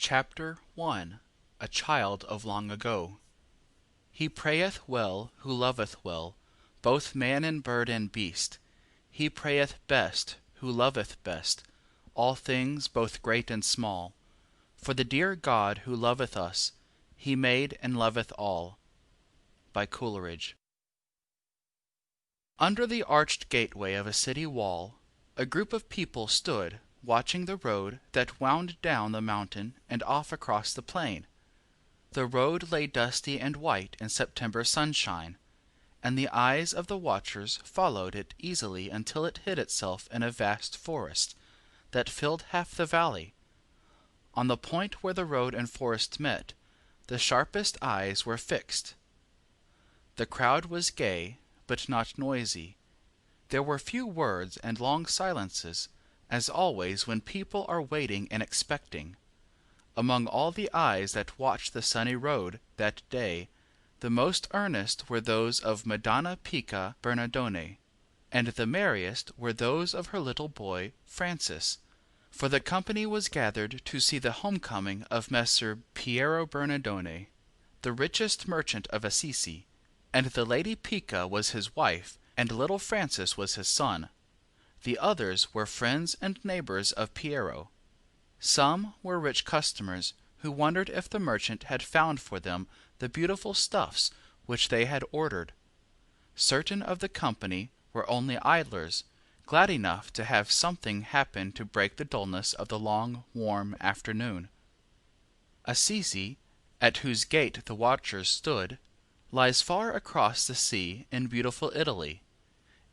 Chapter 1. A Child of Long Ago. He prayeth well who loveth well, both man and bird and beast. He prayeth best who loveth best, all things both great and small. For the dear God who loveth us, He made and loveth all. By Coleridge. Under the arched gateway of a city wall, a group of people stood, watching the road that wound down the mountain and off across the plain. The road lay dusty and white in September sunshine, and the eyes of the watchers followed it easily until it hid itself in a vast forest that filled half the valley. On the point where the road and forest met, the sharpest eyes were fixed. The crowd was gay, but not noisy. There were few words and long silences, as always when people are waiting and expecting. Among all the eyes that watched the sunny road that day, the most earnest were those of Madonna Pica Bernardone, and the merriest were those of her little boy Francis, for the company was gathered to see the homecoming of Messer Piero Bernardone, the richest merchant of Assisi, and the Lady Pica was his wife, and little Francis was his son. The others were friends and neighbors of Piero. Some were rich customers, who wondered if the merchant had found for them the beautiful stuffs which they had ordered. Certain of the company were only idlers, glad enough to have something happen to break the dullness of the long, warm afternoon. Assisi, at whose gate the watchers stood, lies far across the sea in beautiful Italy.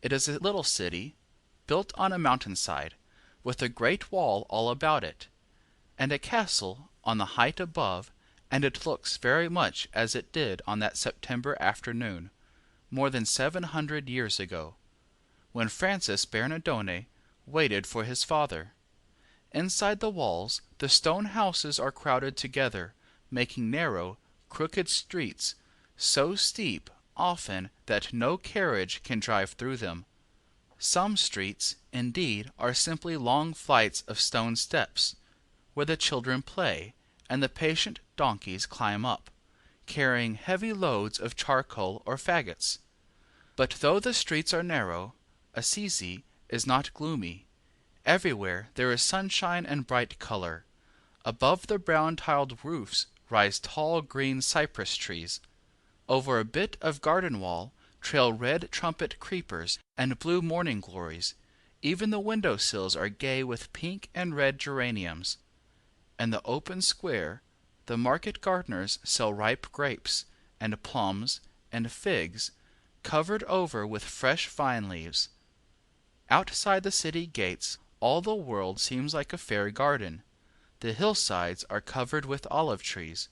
It is a little city, built on a mountainside, with a great wall all about it, and a castle on the height above, and it looks very much as it did on that September afternoon, more than 700 years ago, when Francis Bernardone waited for his father. Inside the walls the stone houses are crowded together, making narrow, crooked streets, so steep often that no carriage can drive through them. Some streets, indeed, are simply long flights of stone steps, where the children play, and the patient donkeys climb up, carrying heavy loads of charcoal or faggots. But though the streets are narrow, Assisi is not gloomy. Everywhere there is sunshine and bright color. Above the brown-tiled roofs rise tall green cypress trees. Over a bit of garden wall trail red trumpet creepers and blue morning glories. Even the window sills are gay with pink and red geraniums. In the open square the market gardeners sell ripe grapes, and plums, and figs, covered over with fresh vine leaves. Outside the city gates all the world seems like a fairy garden. The hillsides are covered with olive trees,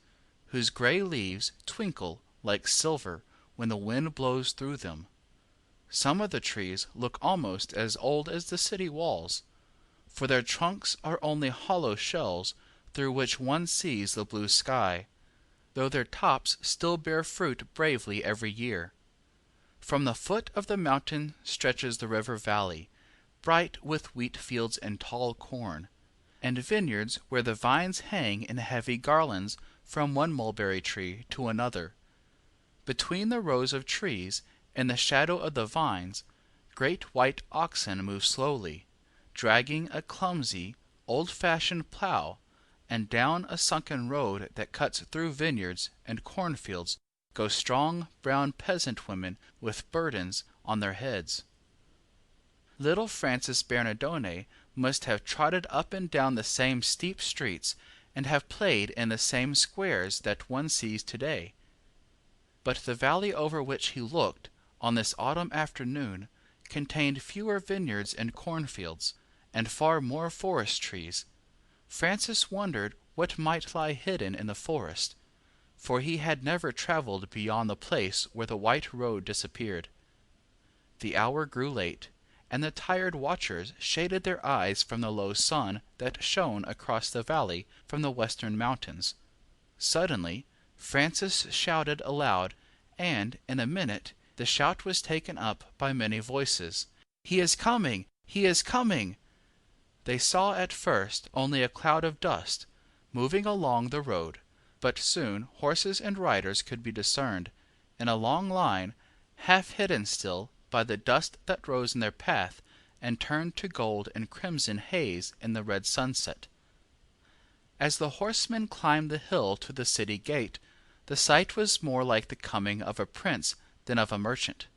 whose gray leaves twinkle like silver when the wind blows through them. Some of the trees look almost as old as the city walls, for their trunks are only hollow shells through which one sees the blue sky, though their tops still bear fruit bravely every year. From the foot of the mountain stretches the river valley, bright with wheat fields and tall corn, and vineyards where the vines hang in heavy garlands from one mulberry tree to another. Between the rows of trees, in the shadow of the vines, great white oxen move slowly, dragging a clumsy, old-fashioned plough, and down a sunken road that cuts through vineyards and cornfields go strong brown peasant women with burdens on their heads. Little Francis Bernardone must have trotted up and down the same steep streets and have played in the same squares that one sees today. But the valley over which he looked on this autumn afternoon contained fewer vineyards and cornfields, and far more forest trees. Francis wondered what might lie hidden in the forest, for he had never traveled beyond the place where the white road disappeared. The hour grew late, and the tired watchers shaded their eyes from the low sun that shone across the valley from the western mountains. Suddenly Francis shouted aloud, and in a minute the shout was taken up by many voices. "He is coming! He is coming!" They saw at first only a cloud of dust, moving along the road, but soon horses and riders could be discerned, in a long line, half hidden still by the dust that rose in their path and turned to gold and crimson haze in the red sunset. As the horsemen climbed the hill to the city gate, the sight was more like the coming of a prince than of a merchant.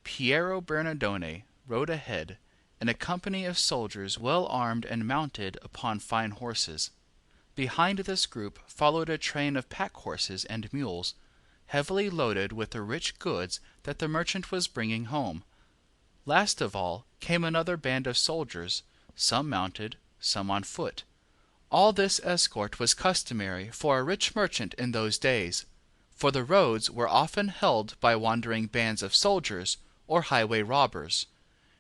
Piero Bernardone rode ahead, in a company of soldiers well armed and mounted upon fine horses. Behind this group followed a train of pack horses and mules, heavily loaded with the rich goods that the merchant was bringing home. Last of all came another band of soldiers, some mounted, some on foot. All this escort was customary for a rich merchant in those days, for the roads were often held by wandering bands of soldiers or highway robbers.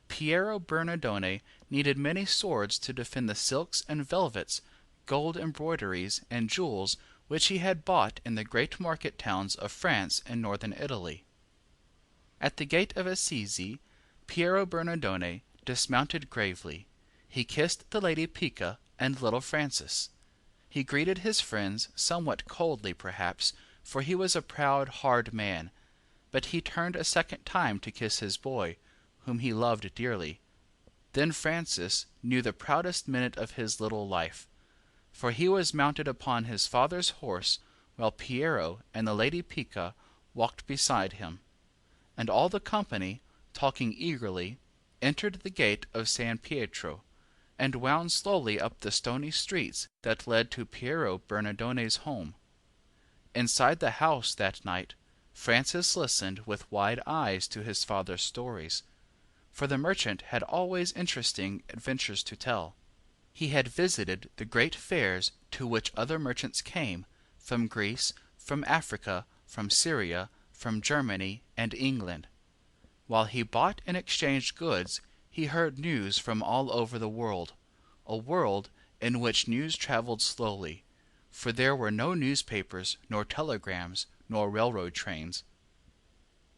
Piero Bernardone needed many swords to defend the silks and velvets, gold embroideries, and jewels which he had bought in the great market towns of France and northern Italy. At the gate of Assisi, Piero Bernardone dismounted gravely. He kissed the Lady Pica and little Francis. He greeted his friends somewhat coldly perhaps, for he was a proud, hard man, but he turned a second time to kiss his boy, whom he loved dearly. Then Francis knew the proudest minute of his little life, for he was mounted upon his father's horse, while Piero and the Lady Pica walked beside him, and all the company, talking eagerly, entered the gate of San Pietro, and wound slowly up the stony streets that led to Piero Bernardone's home. Inside the house that night, Francis listened with wide eyes to his father's stories, for the merchant had always interesting adventures to tell. He had visited the great fairs to which other merchants came, from Greece, from Africa, from Syria, from Germany and England. While he bought and exchanged goods, he heard news from all over the world, a world in which news traveled slowly, for there were no newspapers, nor telegrams, nor railroad trains.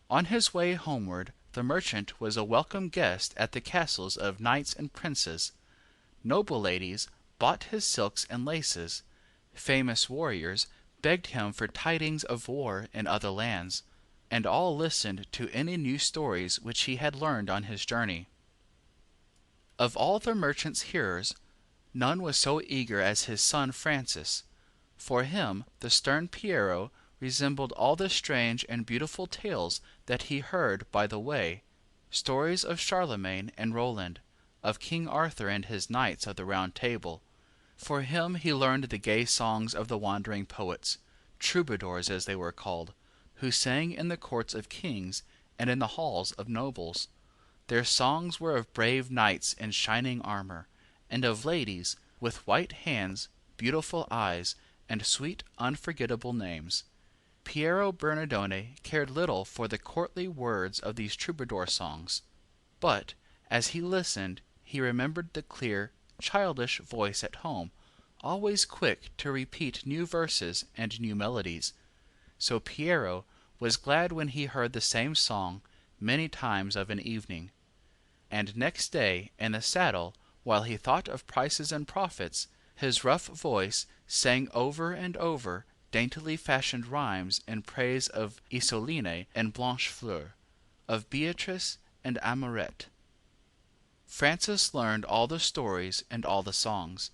On his way homeward, the merchant was a welcome guest at the castles of knights and princes. Noble ladies bought his silks and laces. Famous warriors begged him for tidings of war in other lands, and all listened to any new stories which he had learned on his journey. Of all the merchant's hearers, none was so eager as his son Francis. For him the stern Piero resembled all the strange and beautiful tales that he heard by the way, stories of Charlemagne and Roland, of King Arthur and his knights of the Round Table. For him he learned the gay songs of the wandering poets, troubadours as they were called, who sang in the courts of kings and in the halls of nobles. Their songs were of brave knights in shining armor, and of ladies with white hands, beautiful eyes, and sweet unforgettable names. Piero Bernardone cared little for the courtly words of these troubadour songs, but as he listened he remembered the clear, childish voice at home, always quick to repeat new verses and new melodies. So Piero was glad when he heard the same song many times of an evening. And next day in the saddle, while he thought of prices and profits, his rough voice sang over and over daintily fashioned rhymes in praise of Isoline and Blanchefleur, of Beatrice and Amoret. Francis learned all the stories and all the songs.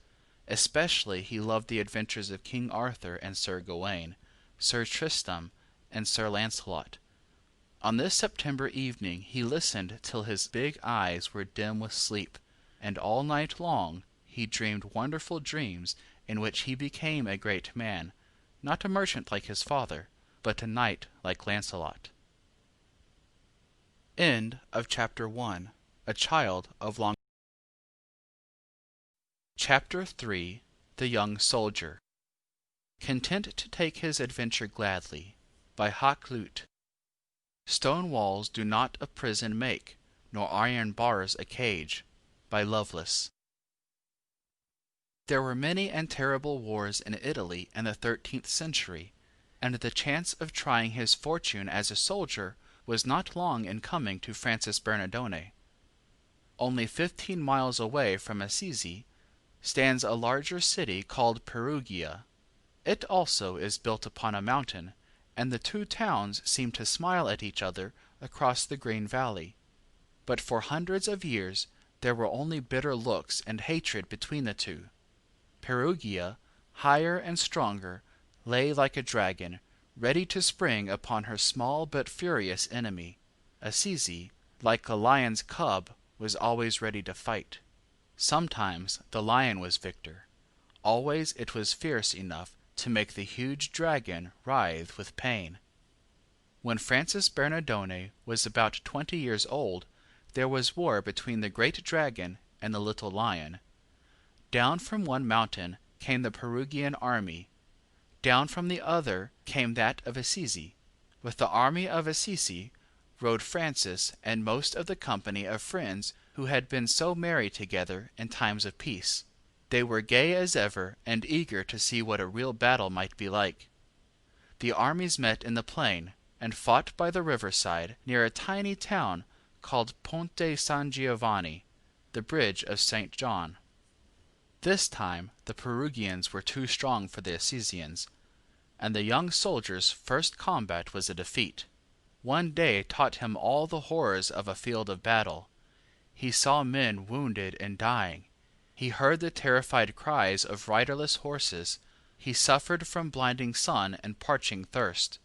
Especially he loved the adventures of King Arthur and Sir Gawain, Sir Tristram and Sir Launcelot. On this September evening he listened till his big eyes were dim with sleep, and all night long he dreamed wonderful dreams in which he became a great man, not a merchant like his father, but a knight like Launcelot. End of chapter 1. A Child of Long. Chapter 3. The Young Soldier. Content to take his adventure gladly, by Hakluyt. Stone walls do not a prison make, nor iron bars a cage, by Lovelace. There were many and terrible wars in Italy in the 13th century, and the chance of trying his fortune as a soldier was not long in coming to Francis Bernardone. Only 15 miles away from Assisi, stands a larger city called Perugia. It also is built upon a mountain, and the two towns seem to smile at each other across the green valley. But for hundreds of years there were only bitter looks and hatred between the two. Perugia, higher and stronger, lay like a dragon, ready to spring upon her small but furious enemy. Assisi, like a lion's cub, was always ready to fight. Sometimes the lion was victor. Always it was fierce enough to make the huge dragon writhe with pain. When Francis Bernardone was about 20 years old, there was war between the great dragon and the little lion. Down from one mountain came the Perugian army. Down from the other came that of Assisi. With the army of Assisi rode Francis and most of the company of friends who had been so merry together in times of peace. They were gay as ever and eager to see what a real battle might be like. The armies met in the plain and fought by the riverside near a tiny town called Ponte San Giovanni, the bridge of St. John. This time the Perugians were too strong for the Assisians, and the young soldier's first combat was a defeat. One day taught him all the horrors of a field of battle. He saw men wounded and dying. He heard the terrified cries of riderless horses. He suffered from blinding sun and parching thirst.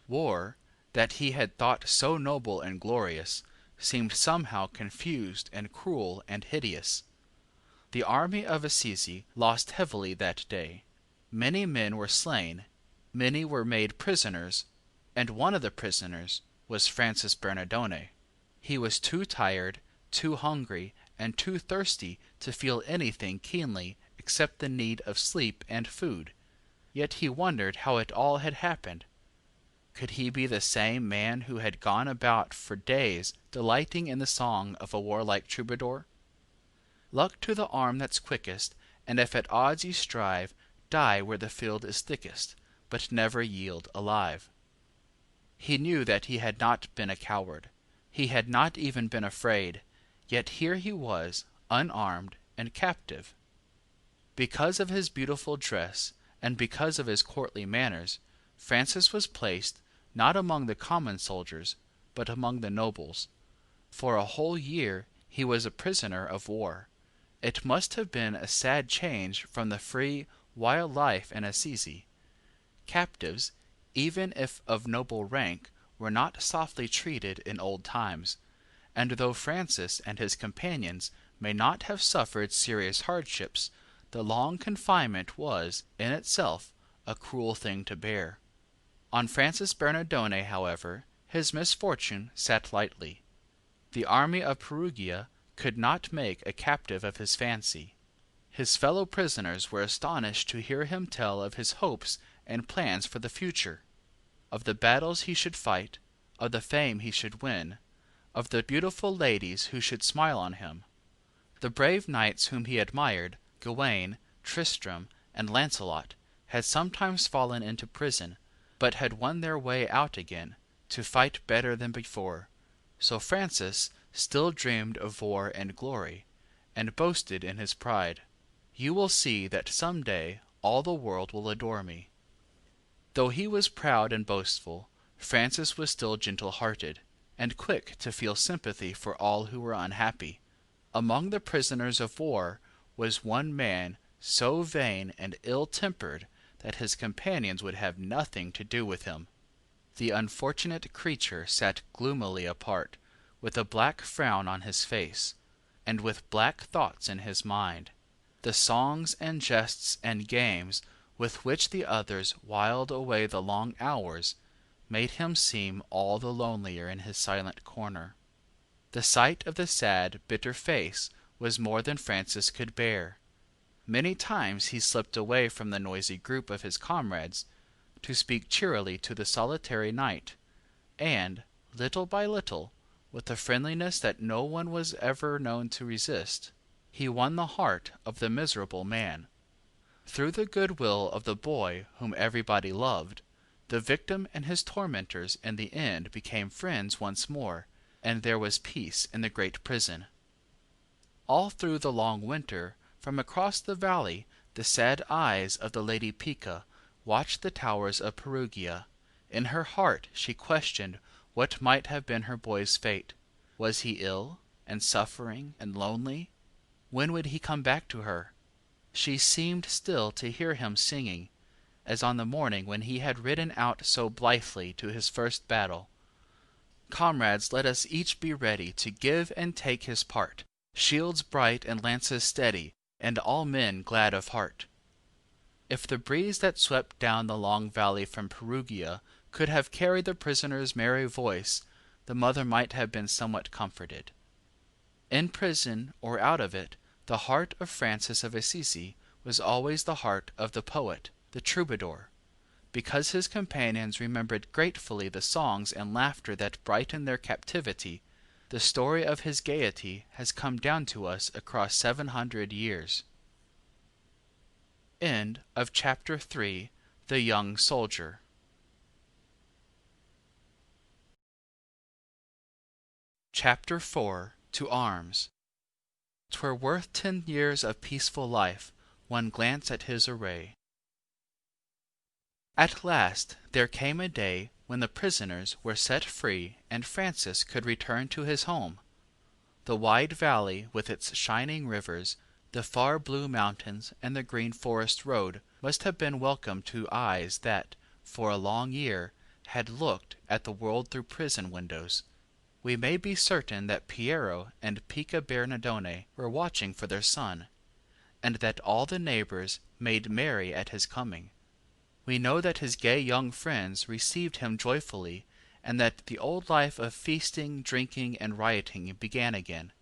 War, that he had thought so noble and glorious, seemed somehow confused and cruel and hideous. The army of Assisi lost heavily that day. Many men were slain, many were made prisoners, and one of the prisoners was Francis Bernardone. He was too tired, too hungry, and too thirsty to feel anything keenly except the need of sleep and food. Yet he wondered how it all had happened. Could he be the same man who had gone about for days delighting in the song of a warlike troubadour? Luck to the arm that's quickest, and if at odds ye strive, die where the field is thickest, but never yield alive. He knew that he had not been a coward. He had not even been afraid, yet here he was, unarmed and captive. Because of his beautiful dress, and because of his courtly manners, Francis was placed, not among the common soldiers, but among the nobles. For a whole year he was a prisoner of war. It must have been a sad change from the free, wild life in Assisi. Captives, even if of noble rank, were not softly treated in old times, and though Francis and his companions may not have suffered serious hardships, the long confinement was, in itself, a cruel thing to bear. On Francis Bernardone, however, his misfortune sat lightly. The army of Perugia could not make a captive of his fancy. His fellow prisoners were astonished to hear him tell of his hopes and plans for the future, of the battles he should fight, of the fame he should win, of the beautiful ladies who should smile on him. The brave knights whom he admired, Gawain, Tristram, and Lancelot, had sometimes fallen into prison, but had won their way out again, to fight better than before. So Francis still dreamed of war and glory, and boasted in his pride. You will see that some day all the world will adore me. Though he was proud and boastful, Francis was still gentle-hearted, and quick to feel sympathy for all who were unhappy. Among the prisoners of war was one man so vain and ill-tempered that his companions would have nothing to do with him. The unfortunate creature sat gloomily apart, with a black frown on his face, and with black thoughts in his mind. The songs and jests and games with which the others whiled away the long hours made him seem all the lonelier in his silent corner. The sight of the sad, bitter face was more than Francis could bear. Many times he slipped away from the noisy group of his comrades to speak cheerily to the solitary knight, and, little by little, with a friendliness that no one was ever known to resist, he won the heart of the miserable man. Through the good will of the boy whom everybody loved, the victim and his tormentors in the end became friends once more, and there was peace in the great prison. All through the long winter, From across the valley the sad eyes of the Lady Pica watched the towers of Perugia. In her heart she questioned what might have been her boy's fate. Was he ill, and suffering, and lonely? When would he come back to her? She seemed still to hear him singing, as on the morning when he had ridden out so blithely to his first battle. Comrades, let us each be ready to give and take his part, shields bright and lances steady, and all men glad of heart. If the breeze that swept down the long valley from Perugia could have carried the prisoner's merry voice, the mother might have been somewhat comforted. In prison or out of it, the heart of Francis of Assisi was always the heart of the poet, the troubadour. Because his companions remembered gratefully the songs and laughter that brightened their captivity, the story of his gaiety has come down to us across 700 years. End of Chapter 3. The Young Soldier. Chapter 4. To Arms. 'Twere worth 10 years of peaceful life, one glance at his array. At last there came a day when the prisoners were set free and Francis could return to his home. The wide valley with its shining rivers, the far blue mountains, and the green forest road must have been welcome to eyes that, for a long year, had looked at the world through prison windows. We may be certain that Piero and Pica Bernardone were watching for their son, and that all the neighbors made merry at his coming. We know that his gay young friends received him joyfully, and that the old life of feasting, drinking, and rioting began again.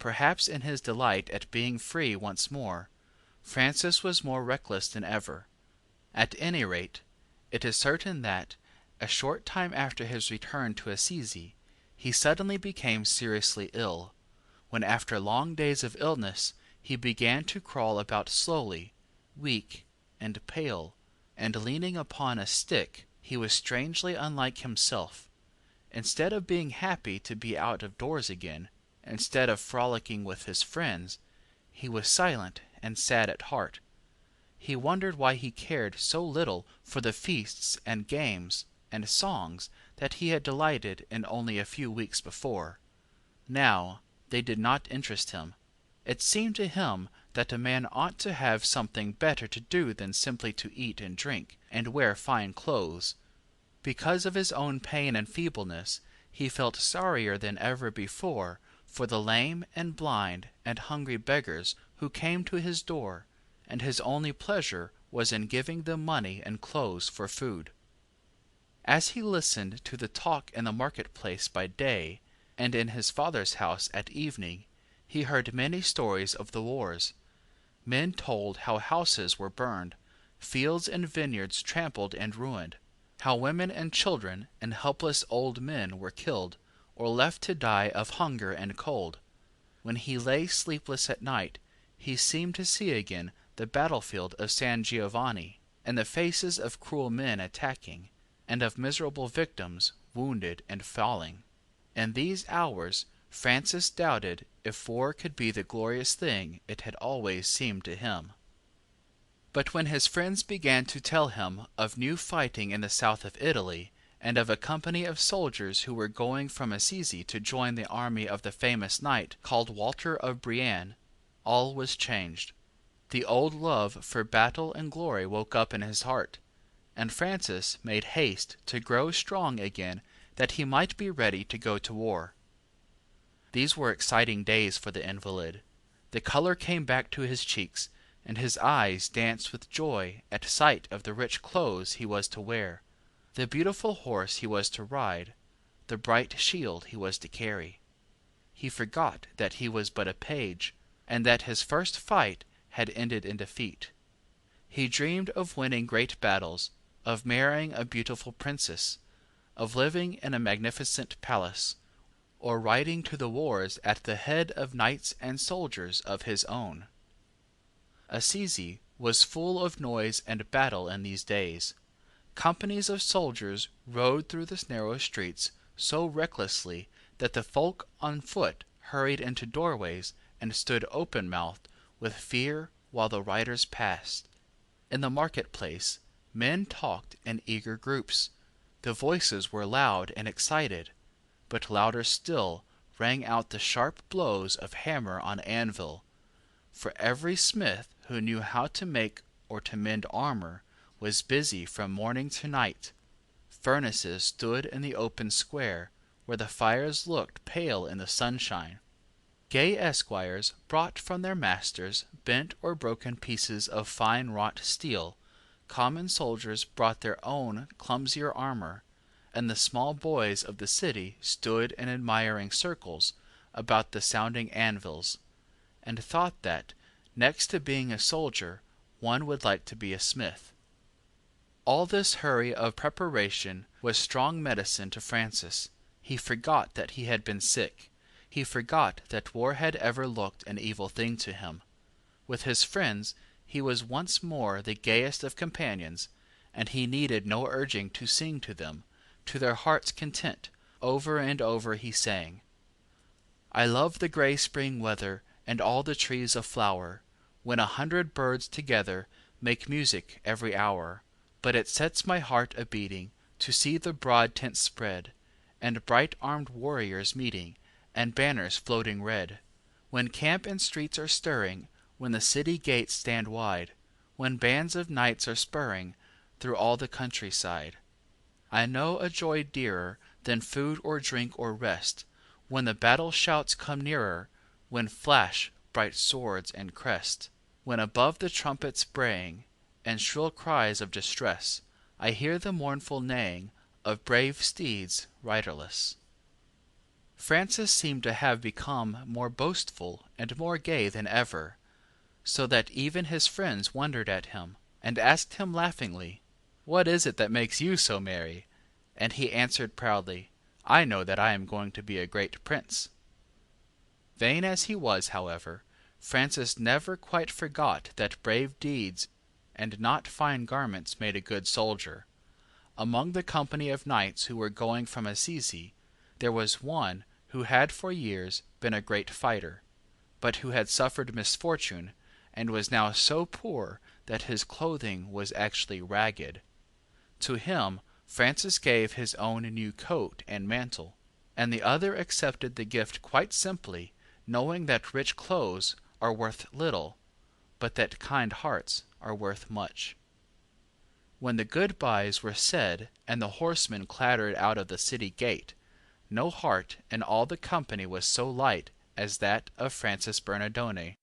Perhaps in his delight at being free once more, Francis was more reckless than ever. At any rate, it is certain that, a short time after his return to Assisi, he suddenly became seriously ill, when after long days of illness he began to crawl about slowly, weak and pale, and leaning upon a stick. He was strangely unlike himself. Instead of being happy to be out of doors again, instead of frolicking with his friends, he was silent and sad at heart. He wondered why he cared so little for the feasts and games and songs that he had delighted in only a few weeks before. Now they did not interest him. It seemed to him that a man ought to have something better to do than simply to eat and drink, and wear fine clothes. Because of his own pain and feebleness, he felt sorrier than ever before for the lame and blind and hungry beggars who came to his door, and his only pleasure was in giving them money and clothes for food. As he listened to the talk in the marketplace by day, and in his father's house at evening, he heard many stories of the wars. Men told how houses were burned, fields and vineyards trampled and ruined, how women and children and helpless old men were killed, or left to die of hunger and cold. When he lay sleepless at night, he seemed to see again the battlefield of San Giovanni, and the faces of cruel men attacking, and of miserable victims wounded and falling. In these hours Francis doubted if war could be the glorious thing it had always seemed to him. But when his friends began to tell him of new fighting in the south of Italy, and of a company of soldiers who were going from Assisi to join the army of the famous knight called Walter of Brienne, all was changed. The old love for battle and glory woke up in his heart, and Francis made haste to grow strong again that he might be ready to go to war. These were exciting days for the invalid. The color came back to his cheeks, and his eyes danced with joy at sight of the rich clothes he was to wear, the beautiful horse he was to ride, the bright shield he was to carry. He forgot that he was but a page, and that his first fight had ended in defeat. He dreamed of winning great battles, of marrying a beautiful princess, of living in a magnificent palace, or riding to the wars at the head of knights and soldiers of his own. Assisi was full of noise and battle in these days. Companies of soldiers rode through the narrow streets so recklessly that the folk on foot hurried into doorways and stood open-mouthed with fear while the riders passed. In the market-place men talked in eager groups. The voices were loud and excited, but louder still rang out the sharp blows of hammer on anvil, for every smith who knew how to make or to mend armor was busy from morning to night. Furnaces stood in the open square, where the fires looked pale in the sunshine. Gay esquires brought from their masters bent or broken pieces of fine wrought steel, common soldiers brought their own clumsier armor, and the small boys of the city stood in admiring circles about the sounding anvils, and thought that, next to being a soldier, one would like to be a smith. All this hurry of preparation was strong medicine to Francis. He forgot that he had been sick. He forgot that war had ever looked an evil thing to him. With his friends he was once more the gayest of companions, and he needed no urging to sing to them, to their heart's content. Over and over he sang, I love the grey spring weather, and all the trees aflower, when 100 birds together make music every hour. But it sets my heart a-beating to see the broad tents spread, and bright armed warriors meeting, and banners floating red. When camp and streets are stirring, when the city gates stand wide, when bands of knights are spurring through all the countryside. I know a joy dearer than food or drink or rest, when the battle shouts come nearer, when flash bright swords and crest, when above the trumpets braying, and shrill cries of distress, I hear the mournful neighing of brave steeds riderless. Francis seemed to have become more boastful and more gay than ever, so that even his friends wondered at him, and asked him laughingly, What is it that makes you so merry? And he answered proudly, I know that I am going to be a great prince. Vain as he was, however, Francis never quite forgot that brave deeds and not fine garments made a good soldier. Among the company of knights who were going from Assisi, there was one who had for years been a great fighter, but who had suffered misfortune, and was now so poor that his clothing was actually ragged. To him Francis gave his own new coat and mantle, and the other accepted the gift quite simply, knowing that rich clothes are worth little, but that kind hearts are worth much. When the good-byes were said, and the horsemen clattered out of the city gate, no heart in all the company was so light as that of Francis Bernardone.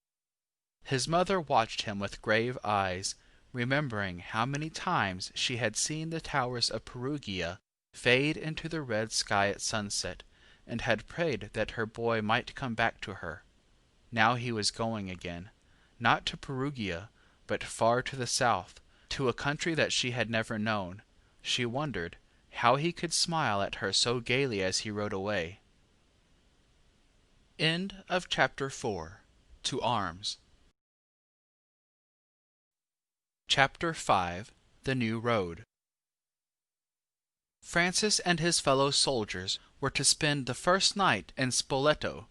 His mother watched him with grave eyes, remembering how many times she had seen the towers of Perugia fade into the red sky at sunset, and had prayed that her boy might come back to her. Now he was going again, not to Perugia, but far to the south, to a country that she had never known. She wondered how he could smile at her so gaily as he rode away. End of chapter 4. To arms. Chapter 5. The New Road. Francis and his fellow soldiers were to spend the first night in Spoleto,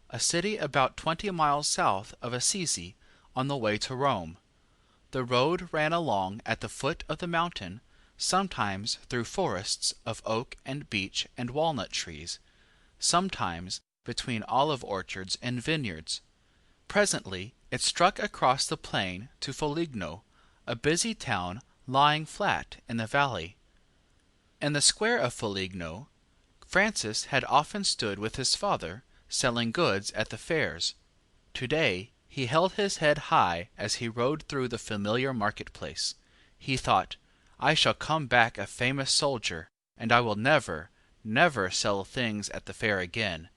a city about 20 miles south of Assisi, on the way to Rome. The road ran along at the foot of the mountain, sometimes through forests of oak and beech and walnut trees, sometimes between olive orchards and vineyards. Presently it struck across the plain to Foligno, a busy town lying flat in the valley. In the square of Foligno, Francis had often stood with his father, selling goods at the fairs. Today he held his head high as he rode through the familiar market-place. He thought, I shall come back a famous soldier, and I will never, never sell things at the fair again.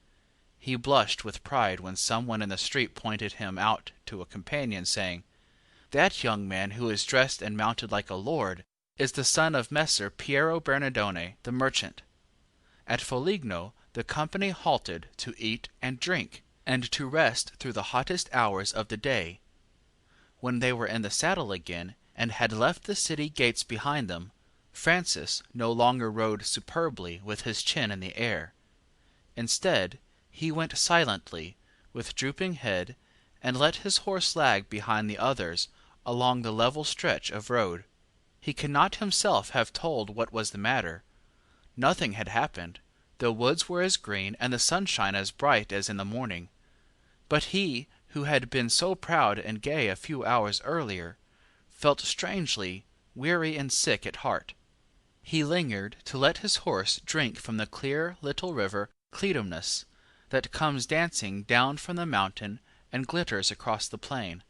He blushed with pride when someone in the street pointed him out to a companion, saying, That young man who is dressed and mounted like a lord is the son of Messer Piero Bernardone, the merchant. At Foligno the company halted to eat and drink, and to rest through the hottest hours of the day. When they were in the saddle again, and had left the city gates behind them, Francis no longer rode superbly with his chin in the air. Instead, he went silently, with drooping head, and let his horse lag behind the others along the level stretch of road. He could not himself have told what was the matter. Nothing had happened. The woods were as green and the sunshine as bright as in the morning. But he, who had been so proud and gay a few hours earlier, felt strangely weary and sick at heart. He lingered to let his horse drink from the clear little river Clytemnestra that comes dancing down from the mountain and glitters across the plain.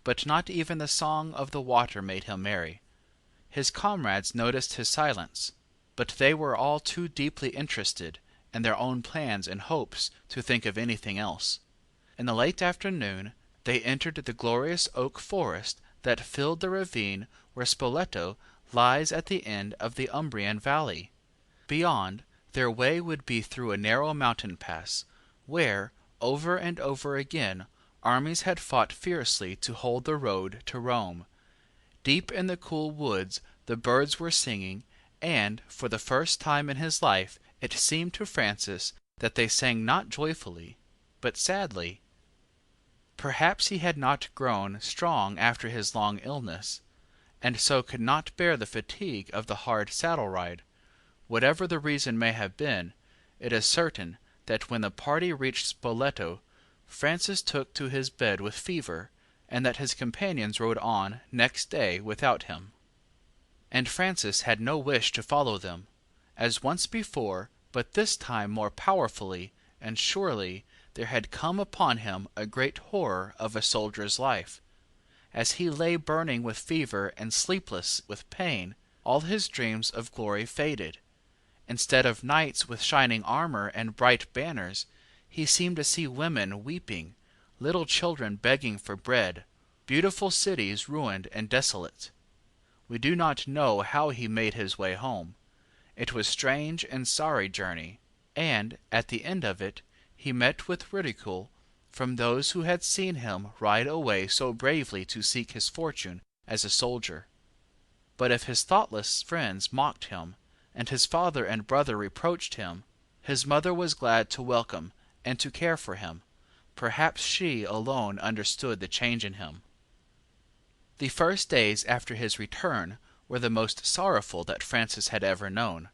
But not even the song of the water made him merry. His comrades noticed his silence, but they were all too deeply interested in their own plans and hopes to think of anything else. In the late afternoon they entered the glorious oak forest that filled the ravine where Spoleto lies at the end of the Umbrian valley. Beyond, their way would be through a narrow mountain pass, where, over and over again, armies had fought fiercely to hold the road to Rome. Deep in the cool woods the birds were singing, and, for the first time in his life, it seemed to Francis that they sang not joyfully, but sadly. Perhaps he had not grown strong after his long illness, and so could not bear the fatigue of the hard saddle ride. Whatever the reason may have been, it is certain that when the party reached Spoleto, Francis took to his bed with fever, and that his companions rode on next day without him. And Francis had no wish to follow them, as once before, but this time more powerfully, and surely there had come upon him a great horror of a soldier's life. As he lay burning with fever and sleepless with pain, all his dreams of glory faded. Instead of knights with shining armor and bright banners, he seemed to see women weeping, little children begging for bread, beautiful cities ruined and desolate. We do not know how he made his way home. It was a strange and sorry journey, and, at the end of it, he met with ridicule from those who had seen him ride away so bravely to seek his fortune as a soldier. But if his thoughtless friends mocked him, and his father and brother reproached him, his mother was glad to welcome and to care for him. Perhaps she alone understood the change in him. The first days after his return were the most sorrowful that Francis had ever known.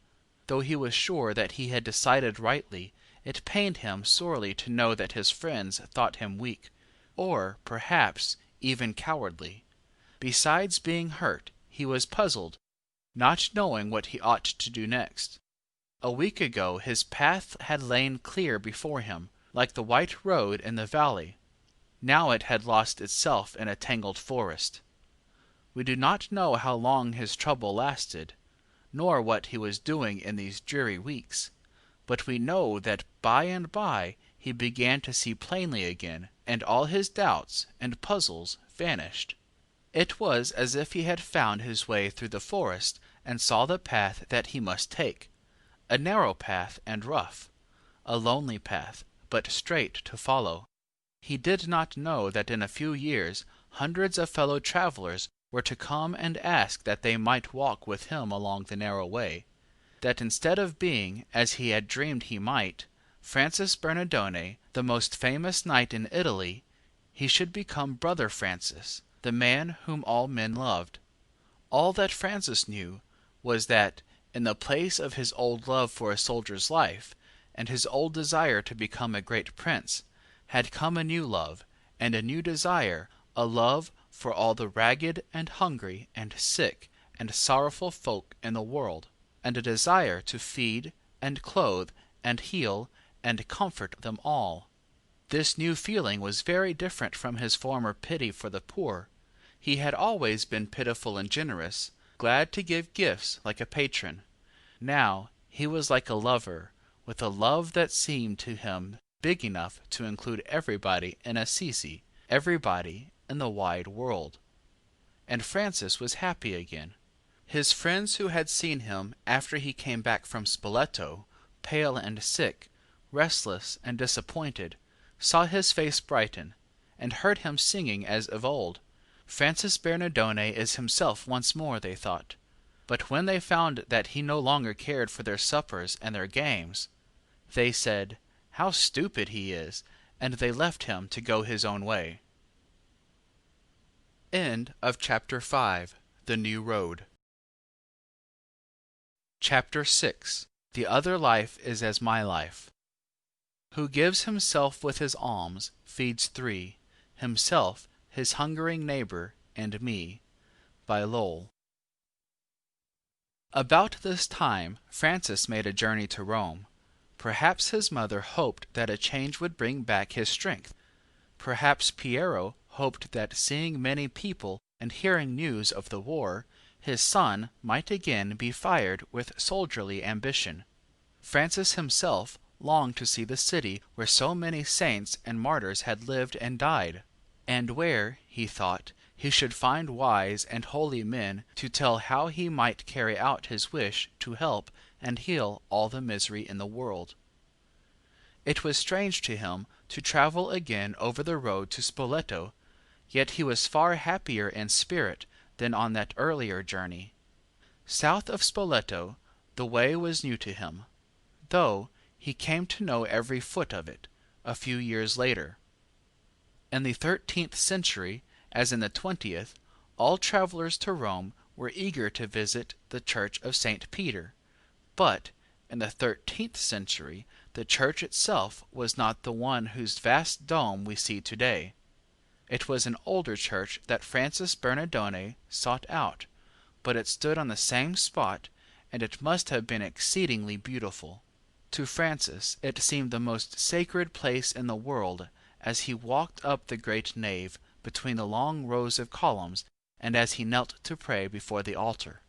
Though he was sure that he had decided rightly, it pained him sorely to know that his friends thought him weak, or, perhaps, even cowardly. Besides being hurt, he was puzzled, not knowing what he ought to do next. A week ago his path had lain clear before him, like the white road in the valley. Now it had lost itself in a tangled forest. We do not know how long his trouble lasted, nor what he was doing in these dreary weeks, but we know that by and by he began to see plainly again, and all his doubts and puzzles vanished. It was as if he had found his way through the forest and saw the path that he must take, a narrow path and rough, a lonely path, but straight to follow. He did not know that in a few years hundreds of fellow travelers were to come and ask that they might walk with him along the narrow way, that instead of being, as he had dreamed he might, Francis Bernardone, the most famous knight in Italy, he should become Brother Francis, the man whom all men loved. All that Francis knew was that, in the place of his old love for a soldier's life, and his old desire to become a great prince, had come a new love, and a new desire, a love for all the ragged and hungry and sick and sorrowful folk in the world, and a desire to feed and clothe and heal and comfort them all. This new feeling was very different from his former pity for the poor. He had always been pitiful and generous, glad to give gifts like a patron. Now he was like a lover, with a love that seemed to him big enough to include everybody in Assisi, everybody in the wide world. And Francis was happy again. His friends who had seen him after he came back from Spoleto, pale and sick, restless and disappointed, saw his face brighten, and heard him singing as of old. Francis Bernardone is himself once more, they thought. But when they found that he no longer cared for their suppers and their games, they said, "How stupid he is!" and they left him to go his own way. End of chapter 5. The New Road. Chapter 6. The other life is as my life. Who gives himself with his alms, feeds three, himself, his hungering neighbor, and me. By Lowell. About this time Francis made a journey to Rome. Perhaps his mother hoped that a change would bring back his strength. Perhaps Piero hoped that seeing many people and hearing news of the war, his son might again be fired with soldierly ambition. Francis himself longed to see the city where so many saints and martyrs had lived and died, and where, he thought, he should find wise and holy men to tell how he might carry out his wish to help and heal all the misery in the world. It was strange to him to travel again over the road to Spoleto, yet he was far happier in spirit than on that earlier journey. South of Spoleto the way was new to him, though he came to know every foot of it a few years later. In the 13th century, as in the 20th, all travelers to Rome were eager to visit the church of St. Peter, but in the 13th century the church itself was not the one whose vast dome we see today. It was an older church that Francis Bernardone sought out, but it stood on the same spot, and it must have been exceedingly beautiful. To Francis it seemed the most sacred place in the world as he walked up the great nave between the long rows of columns and as he knelt to pray before the altar.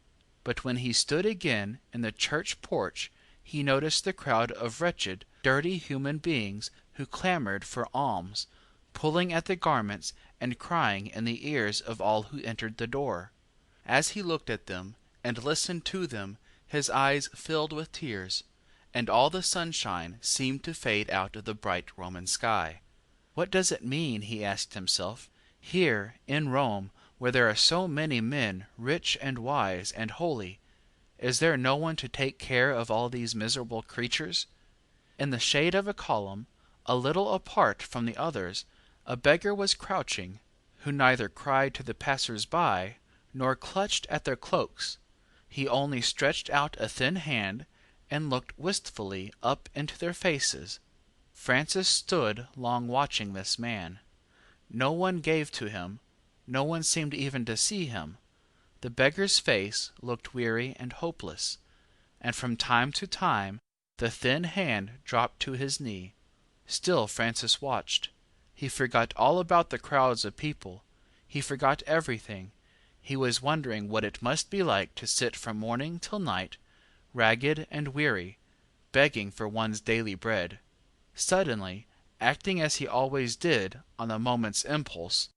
But when he stood again in the church porch he noticed the crowd of wretched, dirty human beings who clamored for alms, pulling at the garments and crying in the ears of all who entered the door. As he looked at them and listened to them, his eyes filled with tears, and all the sunshine seemed to fade out of the bright Roman sky. What does it mean, he asked himself, here in Rome, where there are so many men rich and wise and holy? Is there no one to take care of all these miserable creatures? In the shade of a column, a little apart from the others, a beggar was crouching, who neither cried to the passers-by nor clutched at their cloaks. He only stretched out a thin hand and looked wistfully up into their faces. Francis stood long watching this man. No one gave to him, no one seemed even to see him. The beggar's face looked weary and hopeless, and from time to time the thin hand dropped to his knee. Still Francis watched. He forgot all about the crowds of people. He forgot everything. He was wondering what it must be like to sit from morning till night, ragged and weary, begging for one's daily bread. Suddenly, acting as he always did on a moment's impulse,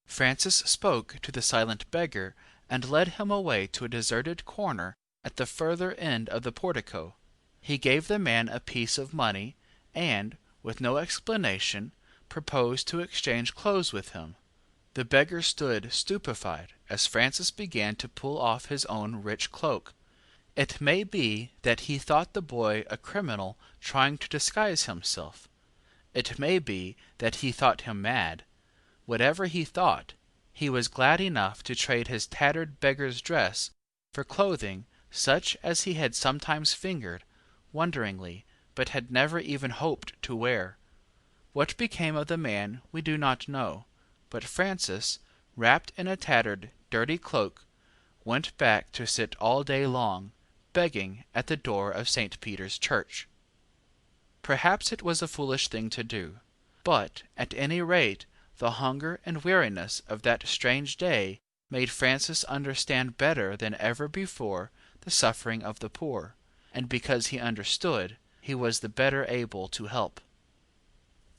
Francis spoke to the silent beggar and led him away to a deserted corner at the further end of the portico. He gave the man a piece of money and, with no explanation, proposed to exchange clothes with him. The beggar stood stupefied as Francis began to pull off his own rich cloak. It may be that he thought the boy a criminal trying to disguise himself. It may be that he thought him mad. Whatever he thought, he was glad enough to trade his tattered beggar's dress for clothing such as he had sometimes fingered, wonderingly, but had never even hoped to wear. What became of the man we do not know, but Francis, wrapped in a tattered, dirty cloak, went back to sit all day long, begging at the door of St. Peter's Church. Perhaps it was a foolish thing to do, but at any rate the hunger and weariness of that strange day made Francis understand better than ever before the suffering of the poor, and because he understood, he was the better able to help.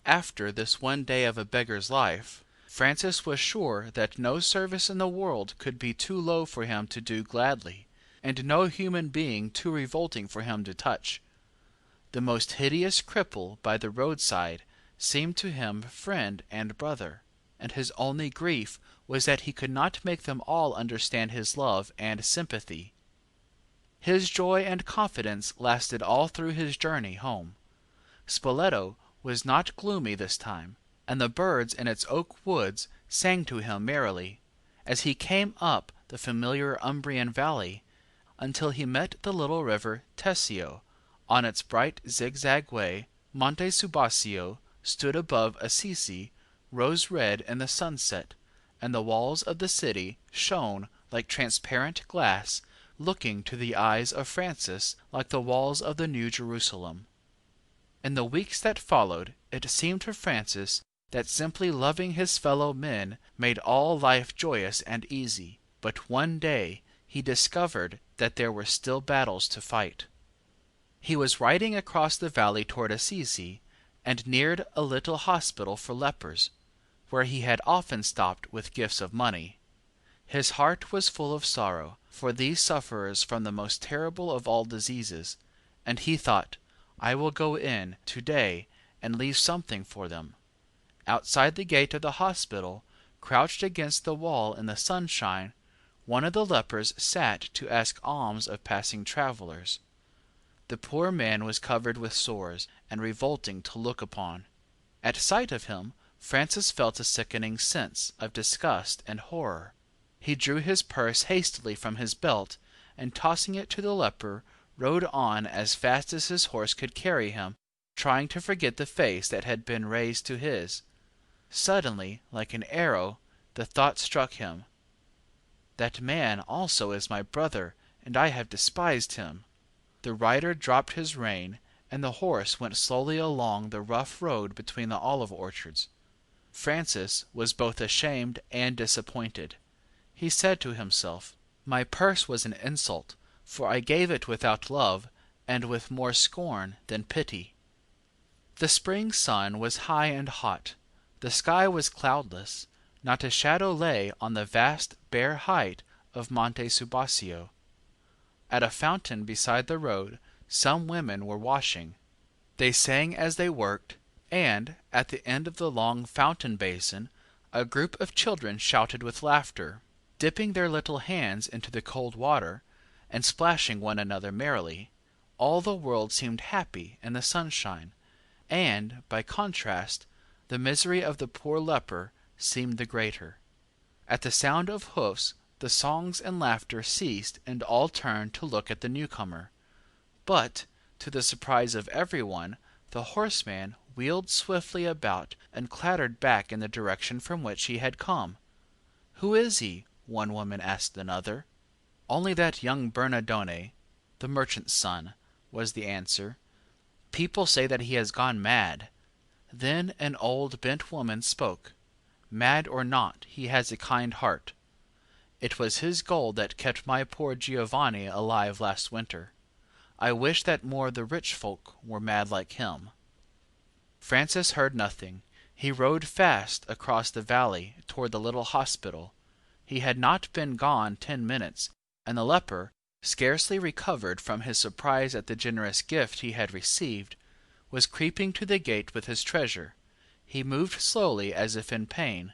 After this one day of a beggar's life, Francis was sure that no service in the world could be too low for him to do gladly, and no human being too revolting for him to touch. The most hideous cripple by the roadside seemed to him friend and brother, and his only grief was that he could not make them all understand his love and sympathy. His joy and confidence lasted all through his journey home. Spoleto was not gloomy this time, and the birds in its oak woods sang to him merrily, as he came up the familiar Umbrian valley, until he met the little river Tesio. On its bright zigzag way, Monte Subasio stood above Assisi, rose red in the sunset, and the walls of the city shone like transparent glass, looking to the eyes of Francis like the walls of the New Jerusalem. In the weeks that followed, it seemed to Francis that simply loving his fellow men made all life joyous and easy, but one day he discovered that there were still battles to fight. He was riding across the valley toward Assisi, and neared a little hospital for lepers, where he had often stopped with gifts of money. His heart was full of sorrow for these sufferers from the most terrible of all diseases, and he thought, I will go in to-day and leave something for them. Outside the gate of the hospital, crouched against the wall in the sunshine, one of the lepers sat to ask alms of passing travelers. The poor man was covered with sores, and revolting to look upon. At sight of him, Francis felt a sickening sense of disgust and horror. He drew his purse hastily from his belt, and tossing it to the leper, rode on as fast as his horse could carry him, trying to forget the face that had been raised to his. Suddenly, like an arrow, the thought struck him, that man also is my brother, and I have despised him. The rider dropped his rein, and the horse went slowly along the rough road between the olive orchards. Francis was both ashamed and disappointed. He said to himself, my purse was an insult, for I gave it without love, and with more scorn than pity. The spring sun was high and hot. The sky was cloudless. Not a shadow lay on the vast bare height of Monte Subasio. At a fountain beside the road some women were washing. They sang as they worked, and at the end of the long fountain basin a group of children shouted with laughter, dipping their little hands into the cold water, and splashing one another merrily. All the world seemed happy in the sunshine, and, by contrast, the misery of the poor leper seemed the greater. At the sound of hoofs the songs and laughter ceased, and all turned to look at the newcomer. But, to the surprise of everyone, the horseman wheeled swiftly about and clattered back in the direction from which he had come. "Who is he?" one woman asked another. "Only that young Bernardone, the merchant's son," was the answer. "People say that he has gone mad." Then an old bent woman spoke. "Mad or not, he has a kind heart. It was his gold that kept my poor Giovanni alive last winter. I wish that more of the rich folk were mad like him." Francis heard nothing. He rode fast across the valley toward the little hospital. He had not been gone 10 minutes, and the leper, scarcely recovered from his surprise at the generous gift he had received, was creeping to the gate with his treasure. He moved slowly as if in pain.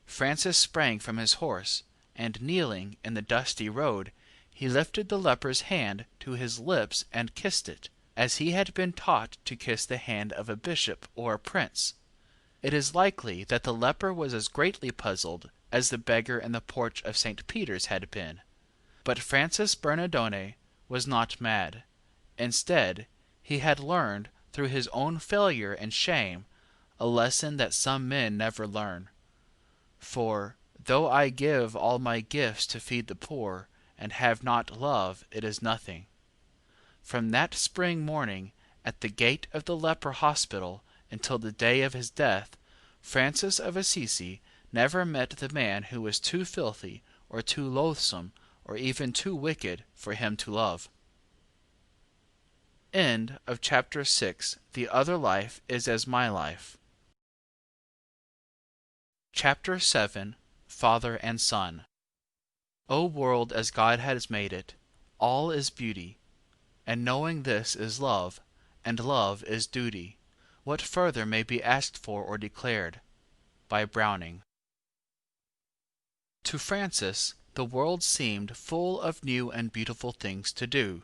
Francis sprang from his horse, and kneeling in the dusty road, he lifted the leper's hand to his lips and kissed it, as he had been taught to kiss the hand of a bishop or a prince. It is likely that the leper was as greatly puzzled as the beggar in the porch of St. Peter's had been. But Francis Bernardone was not mad. Instead, he had learned through his own failure and shame a lesson that some men never learn. For, though I give all my gifts to feed the poor, and have not love, it is nothing. From that spring morning at the gate of the leper hospital until the day of his death, Francis of Assisi never met the man who was too filthy or too loathsome or even too wicked for him to love. End of chapter 6. The Other Life is as My Life. Chapter 7. Father and Son. O world as God has made it, all is beauty, and knowing this is love, and love is duty. What further may be asked for or declared? By Browning. To Francis, the world seemed full of new and beautiful things to do.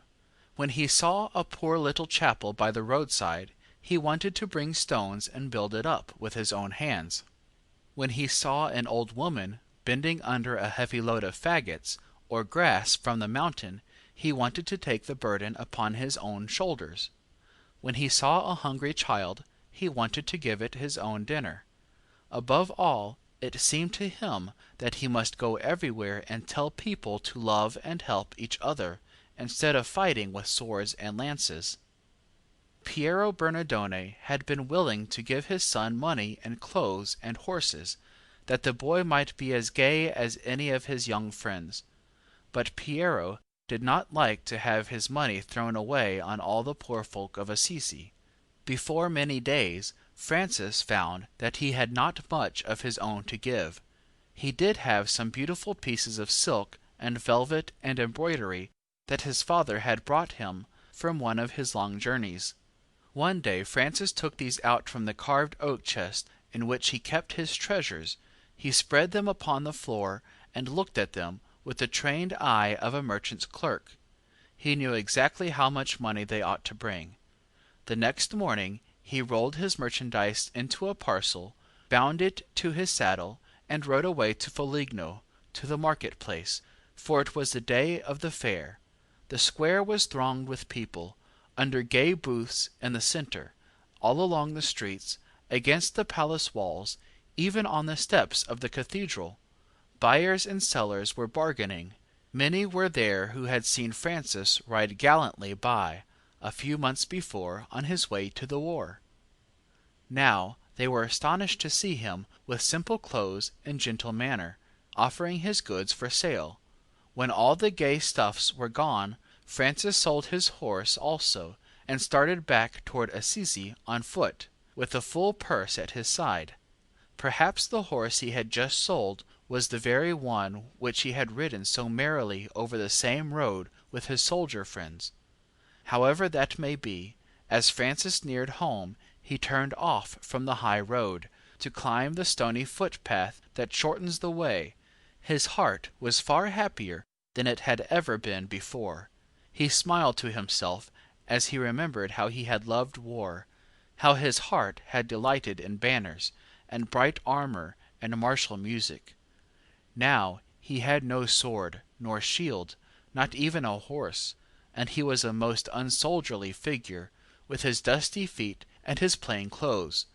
When he saw a poor little chapel by the roadside, he wanted to bring stones and build it up with his own hands. When he saw an old woman bending under a heavy load of faggots, or grass from the mountain, he wanted to take the burden upon his own shoulders. When he saw a hungry child, he wanted to give it his own dinner. Above all, it seemed to him that he must go everywhere and tell people to love and help each other, instead of fighting with swords and lances. Piero Bernardone had been willing to give his son money and clothes and horses, that the boy might be as gay as any of his young friends. But Piero did not like to have his money thrown away on all the poor folk of Assisi. Before many days, Francis found that he had not much of his own to give. He did have some beautiful pieces of silk and velvet and embroidery that his father had brought him from one of his long journeys. One day Francis took these out from the carved oak chest in which he kept his treasures. He spread them upon the floor and looked at them with the trained eye of a merchant's clerk. He knew exactly how much money they ought to bring. The next morning he rolled his merchandise into a parcel, bound it to his saddle, and rode away to Foligno, to the market-place, for it was the day of the fair. The square was thronged with people, under gay booths in the centre, all along the streets, against the palace walls, even on the steps of the cathedral. Buyers and sellers were bargaining. Many were there who had seen Francis ride gallantly by, a few months before, on his way to the war. Now they were astonished to see him with simple clothes and gentle manner, offering his goods for sale. When all the gay stuffs were gone, Francis sold his horse also, and started back toward Assisi on foot, with a full purse at his side. Perhaps the horse he had just sold was the very one which he had ridden so merrily over the same road with his soldier friends. However that may be, as Francis neared home he turned off from the high road, to climb the stony footpath that shortens the way. His heart was far happier than it had ever been before. He smiled to himself as he remembered how he had loved war, how his heart had delighted in banners, and bright armor, and martial music. Now he had no sword, nor shield, not even a horse, and he was a most unsoldierly figure, with his dusty feet and his plain clothes.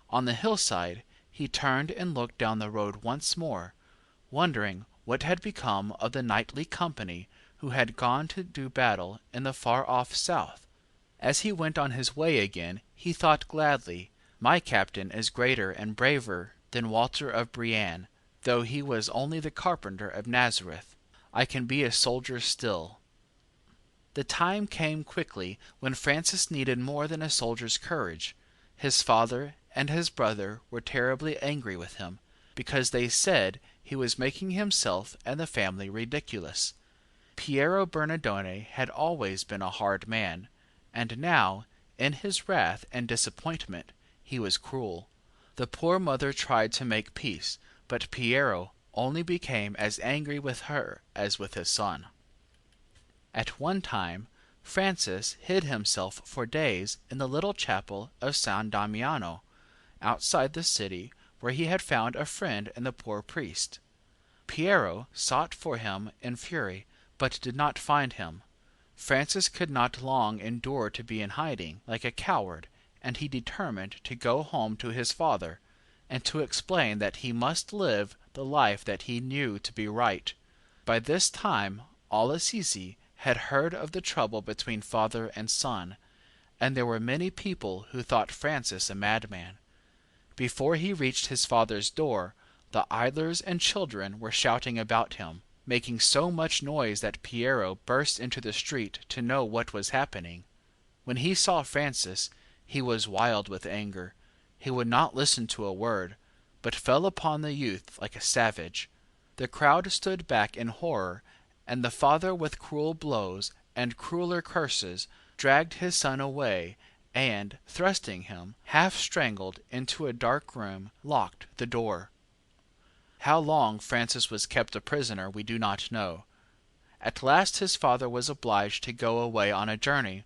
On the hillside he turned and looked down the road once more, wondering what had become of the knightly company who had gone to do battle in the far-off south. As he went on his way again, he thought gladly, "My captain is greater and braver than Walter of Brienne, though he was only the carpenter of Nazareth. I can be a soldier still." The time came quickly when Francis needed more than a soldier's courage. His father and his brother were terribly angry with him, because they said he was making himself and the family ridiculous. Piero Bernardone had always been a hard man, and now, in his wrath and disappointment, he was cruel. The poor mother tried to make peace, but Piero only became as angry with her as with his son. At one time Francis hid himself for days in the little chapel of San Damiano, outside the city, where he had found a friend in the poor priest. Piero sought for him in fury, but did not find him. Francis could not long endure to be in hiding, like a coward, and he determined to go home to his father, and to explain that he must live the life that he knew to be right. By this time all Assisi had heard of the trouble between father and son, and there were many people who thought Francis a madman. Before he reached his father's door, the idlers and children were shouting about him, making so much noise that Piero burst into the street to know what was happening. When he saw Francis, he was wild with anger. He would not listen to a word, but fell upon the youth like a savage. The crowd stood back in horror, and the father with cruel blows and crueler curses dragged his son away, and, thrusting him, half strangled, into a dark room, locked the door. How long Francis was kept a prisoner we do not know. At last his father was obliged to go away on a journey,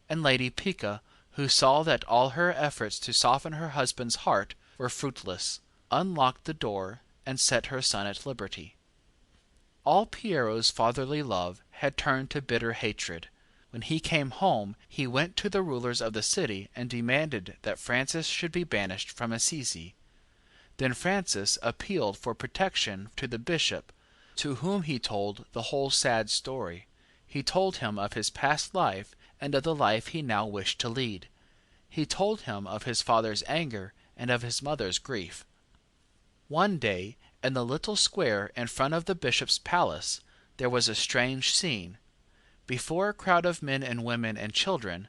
and Lady Pica, who saw that all her efforts to soften her husband's heart were fruitless, unlocked the door and set her son at liberty. All Piero's fatherly love had turned to bitter hatred. When he came home he went to the rulers of the city and demanded that Francis should be banished from Assisi. Then Francis appealed for protection to the bishop, to whom he told the whole sad story. He told him of his past life and of the life he now wished to lead. He told him of his father's anger and of his mother's grief. One day, in the little square in front of the bishop's palace, there was a strange scene. Before a crowd of men and women and children,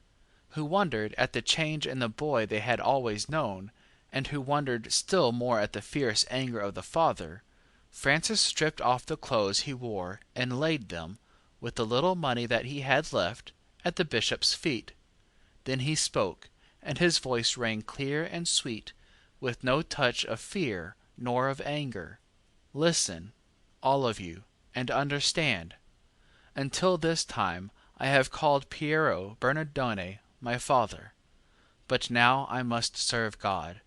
who wondered at the change in the boy they had always known, and who wondered still more at the fierce anger of the father, Francis stripped off the clothes he wore and laid them, with the little money that he had left, at the bishop's feet. Then he spoke, and his voice rang clear and sweet, with no touch of fear nor of anger. Listen, all of you, and understand. Until this time I have called Piero Bernardone my father, but now I must serve God.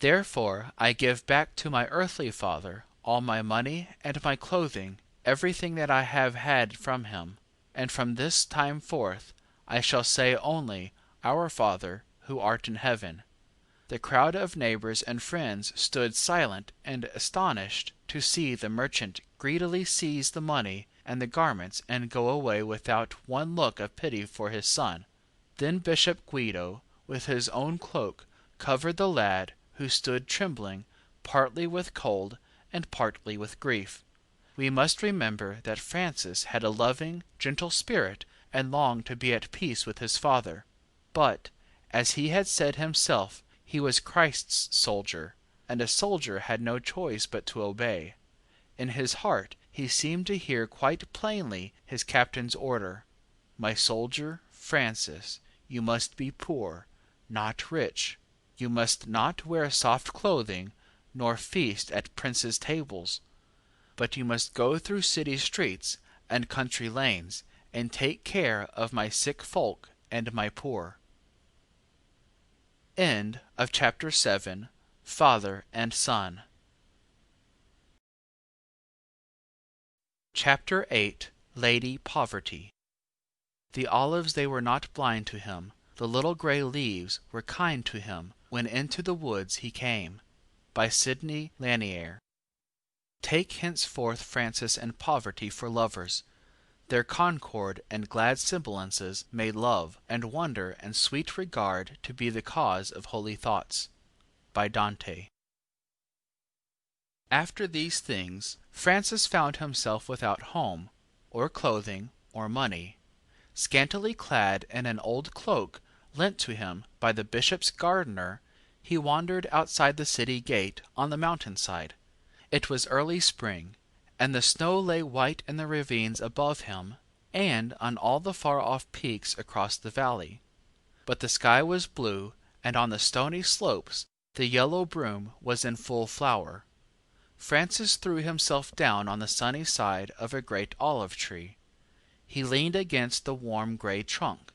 Therefore I give back to my earthly father all my money and my clothing, everything that I have had from him, and from this time forth I shall say only, Our Father, who art in heaven. The crowd of neighbors and friends stood silent and astonished to see the merchant greedily seize the money and the garments and go away without one look of pity for his son. Then Bishop Guido, with his own cloak, covered the lad, who stood trembling, partly with cold and partly with grief. We must remember that Francis had a loving, gentle spirit and longed to be at peace with his father. But, as he had said himself, he was Christ's soldier, and a soldier had no choice but to obey. In his heart he seemed to hear quite plainly his captain's order. My soldier, Francis, you must be poor, not rich. You must not wear soft clothing, nor feast at princes' tables. But you must go through city streets and country lanes, and take care of my sick folk and my poor. End of chapter 7. Father and Son. Chapter 8. Lady Poverty. The olives they were not blind to him, the little grey leaves were kind to him, when into the woods he came. By Sidney Lanier. Take henceforth Francis and Poverty for lovers. Their concord and glad semblances made love, and wonder and sweet regard to be the cause of holy thoughts. By Dante. After these things, Francis found himself without home, or clothing, or money. Scantily clad in an old cloak lent to him by the bishop's gardener, he wandered outside the city gate on the mountainside. It was early spring, and the snow lay white in the ravines above him, and on all the far-off peaks across the valley. But the sky was blue, and on the stony slopes the yellow broom was in full flower. Francis threw himself down on the sunny side of a great olive tree. He leaned against the warm grey trunk,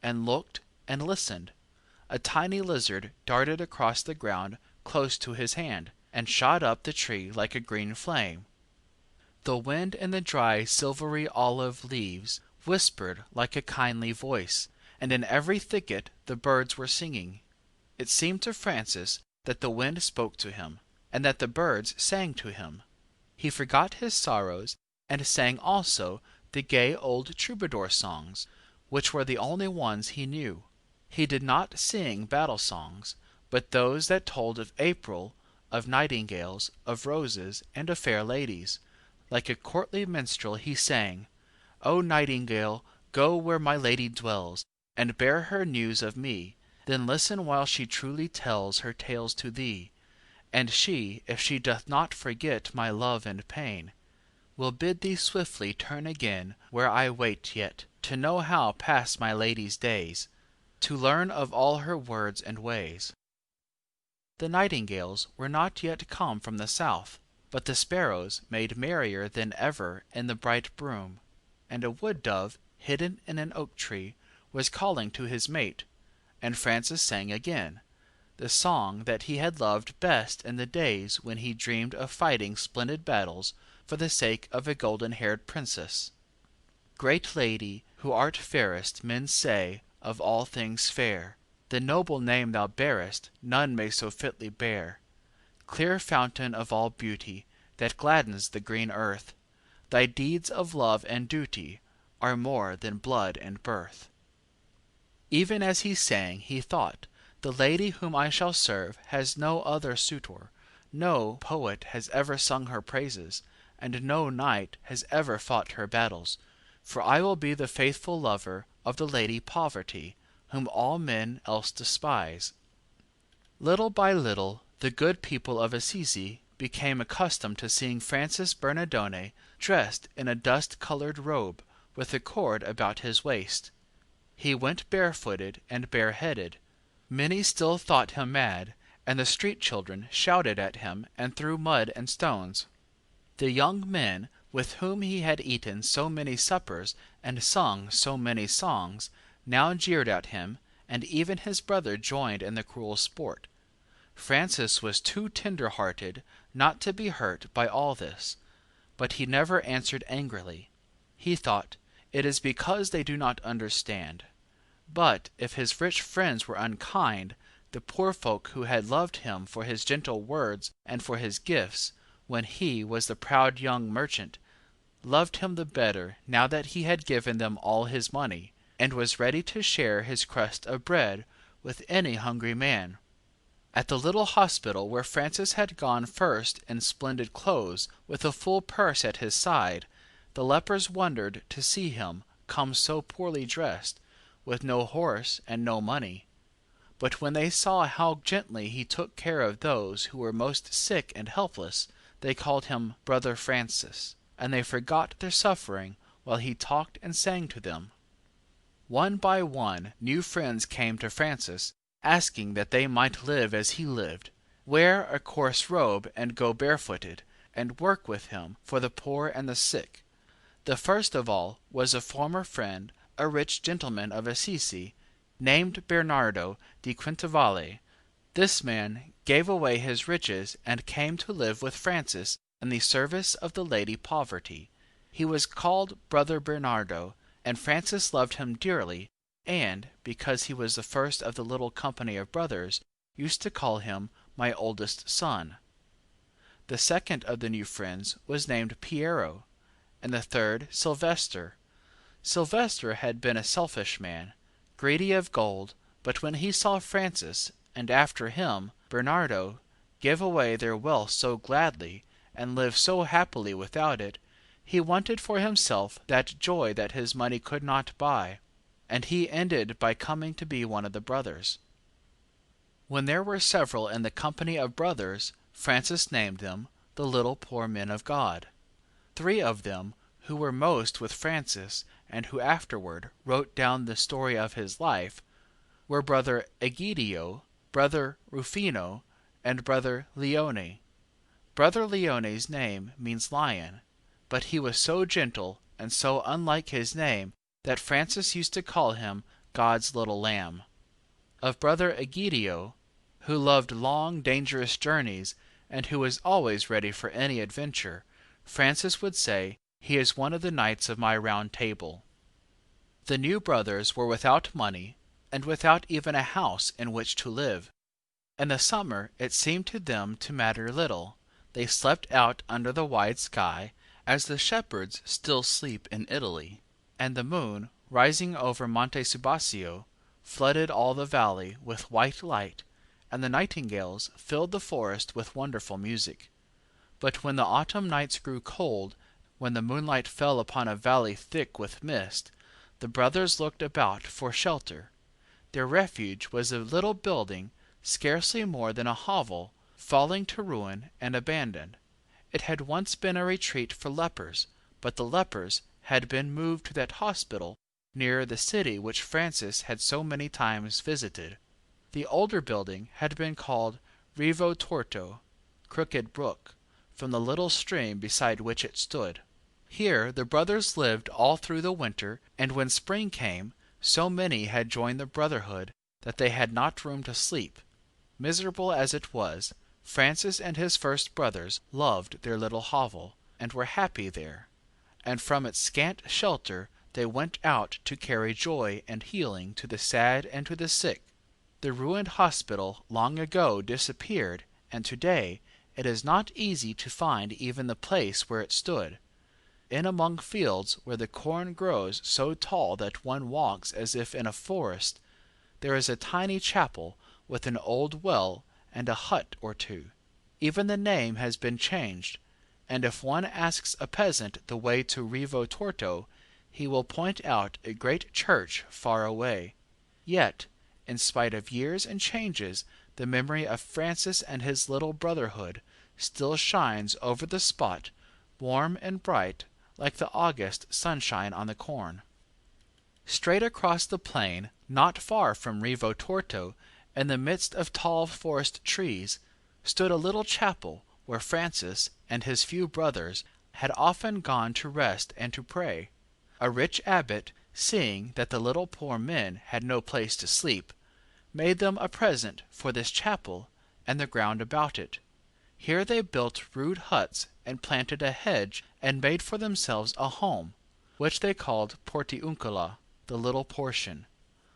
and looked and listened. A tiny lizard darted across the ground close to his hand, and shot up the tree like a green flame. The wind in the dry silvery olive leaves whispered like a kindly voice, and in every thicket the birds were singing. It seemed to Francis that the wind spoke to him, and that the birds sang to him. He forgot his sorrows, and sang also the gay old troubadour songs, which were the only ones he knew. He did not sing battle songs, but those that told of April, of nightingales, of roses, and of fair ladies. Like a courtly minstrel he sang, O nightingale, go where my lady dwells, and bear her news of me. Then listen while she truly tells her tales to thee. And she, if she doth not forget my love and pain, will bid thee swiftly turn again where I wait yet, to know how pass my lady's days, to learn of all her words and ways. The nightingales were not yet come from the south, but the sparrows made merrier than ever in the bright broom, and a wood-dove, hidden in an oak tree, was calling to his mate, and Francis sang again, the song that he had loved best in the days when he dreamed of fighting splendid battles for the sake of a golden-haired princess. Great lady, who art fairest, men say, of all things fair, the noble name thou bearest none may so fitly bear. Clear fountain of all beauty, that gladdens the green earth, thy deeds of love and duty are more than blood and birth. Even as he sang, he thought, the lady whom I shall serve has no other suitor, no poet has ever sung her praises, and no knight has ever fought her battles, for I will be the faithful lover of the Lady Poverty, whom all men else despise. Little by little the good people of Assisi became accustomed to seeing Francis Bernardone dressed in a dust-colored robe, with a cord about his waist. He went barefooted and bareheaded. Many still thought him mad, and the street children shouted at him and threw mud and stones. The young men, with whom he had eaten so many suppers and sung so many songs, now jeered at him, and even his brother joined in the cruel sport. Francis was too tender-hearted not to be hurt by all this, but he never answered angrily. He thought, it is because they do not understand. But if his rich friends were unkind, the poor folk who had loved him for his gentle words and for his gifts, when he was the proud young merchant, loved him the better now that he had given them all his money, and was ready to share his crust of bread with any hungry man. At the little hospital where Francis had gone first in splendid clothes, with a full purse at his side, the lepers wondered to see him come so poorly dressed, with no horse and no money. But when they saw how gently he took care of those who were most sick and helpless, they called him Brother Francis, and they forgot their suffering while he talked and sang to them. One by one new friends came to Francis, asking that they might live as he lived, wear a coarse robe and go barefooted, and work with him for the poor and the sick. The first of all was a former friend, a rich gentleman of Assisi, named Bernardo di Quintavalle. This man gave away his riches and came to live with Francis in the service of the Lady Poverty. He was called Brother Bernardo, and Francis loved him dearly, and, because he was the first of the little company of brothers, used to call him my oldest son. The second of the new friends was named Piero, and the third Sylvester. Sylvester had been a selfish man, greedy of gold, but when he saw Francis, and after him Bernardo, give away their wealth so gladly, and live so happily without it, he wanted for himself that joy that his money could not buy, and he ended by coming to be one of the brothers. When there were several in the company of brothers, Francis named them the Little Poor Men of God. 3 of them, who were most with Francis, and who afterward wrote down the story of his life, were Brother Egidio, Brother Rufino, and Brother Leone. Brother Leone's name means lion, but he was so gentle and so unlike his name that Francis used to call him God's little lamb. Of Brother Egidio, who loved long, dangerous journeys, and who was always ready for any adventure, Francis would say, he is one of the knights of my round table. The new brothers were without money, and without even a house in which to live. In the summer it seemed to them to matter little. They slept out under the wide sky, as the shepherds still sleep in Italy, and the moon, rising over Monte Subasio, flooded all the valley with white light, and the nightingales filled the forest with wonderful music. But when the autumn nights grew cold, when the moonlight fell upon a valley thick with mist, the brothers looked about for shelter. Their refuge was a little building, scarcely more than a hovel, falling to ruin and abandoned. It had once been a retreat for lepers, but the lepers had been moved to that hospital near the city which Francis had so many times visited. The older building had been called Rivo Torto, Crooked Brook, from the little stream beside which it stood. Here the brothers lived all through the winter, and when spring came, so many had joined the brotherhood that they had not room to sleep. Miserable as it was, Francis and his first brothers loved their little hovel, and were happy there, and from its scant shelter they went out to carry joy and healing to the sad and to the sick. The ruined hospital long ago disappeared, and today it is not easy to find even the place where it stood. In among fields where the corn grows so tall that one walks as if in a forest, there is a tiny chapel with an old well and a hut or two. Even the name has been changed, and if one asks a peasant the way to Rivo Torto, he will point out a great church far away. Yet, in spite of years and changes, the memory of Francis and his little brotherhood still shines over the spot, warm and bright, like the August sunshine on the corn. Straight across the plain, not far from Rivo Torto, in the midst of tall forest trees, stood a little chapel where Francis and his few brothers had often gone to rest and to pray. A rich abbot, seeing that the little poor men had no place to sleep, made them a present for this chapel and the ground about it. Here they built rude huts and planted a hedge and made for themselves a home, which they called Portiuncula, the little portion.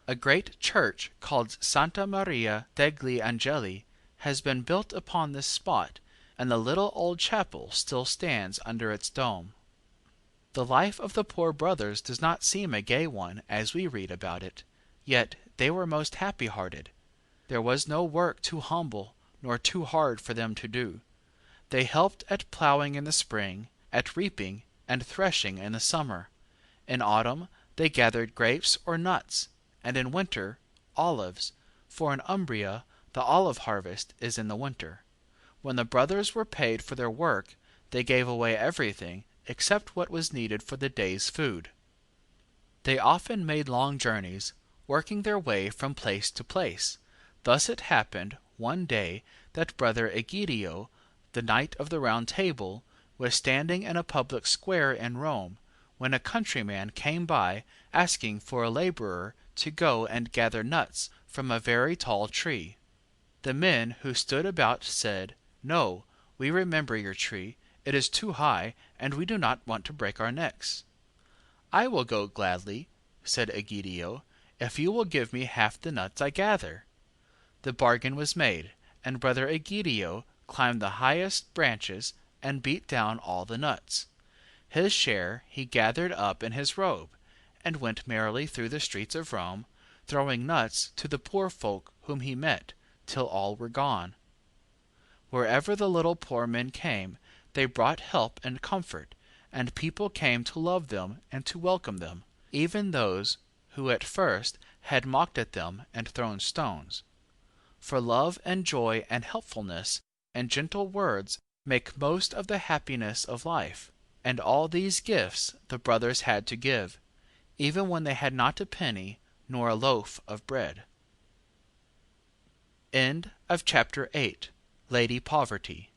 A great church called Santa Maria degli Angeli has been built upon this spot, and the little old chapel still stands under its dome. The life of the poor brothers does not seem a gay one as we read about it, yet they were most happy-hearted. There was no work too humble nor too hard for them to do. They helped at plowing in the spring, at reaping and threshing in the summer. In autumn they gathered grapes or nuts, and in winter olives, for in Umbria the olive harvest is in the winter. When the brothers were paid for their work, they gave away everything except what was needed for the day's food. They often made long journeys, working their way from place to place. Thus it happened one day that brother Egidio, the Knight of the Round Table, was standing in a public square in Rome, when a countryman came by asking for a laborer to go and gather nuts from a very tall tree. The men who stood about said, "No, we remember your tree. It is too high, and we do not want to break our necks." "I will go gladly," said Egidio, "if you will give me half the nuts I gather." The bargain was made, and brother Egidio climbed the highest branches and beat down all the nuts. His share he gathered up in his robe, and went merrily through the streets of Rome, throwing nuts to the poor folk whom he met, till all were gone. Wherever the little poor men came, they brought help and comfort, and people came to love them and to welcome them, even those who at first had mocked at them and thrown stones. For love and joy and helpfulness and gentle words make most of the happiness of life, and all these gifts the brothers had to give, even when they had not a penny nor a loaf of bread. End of chapter 8. Lady Poverty.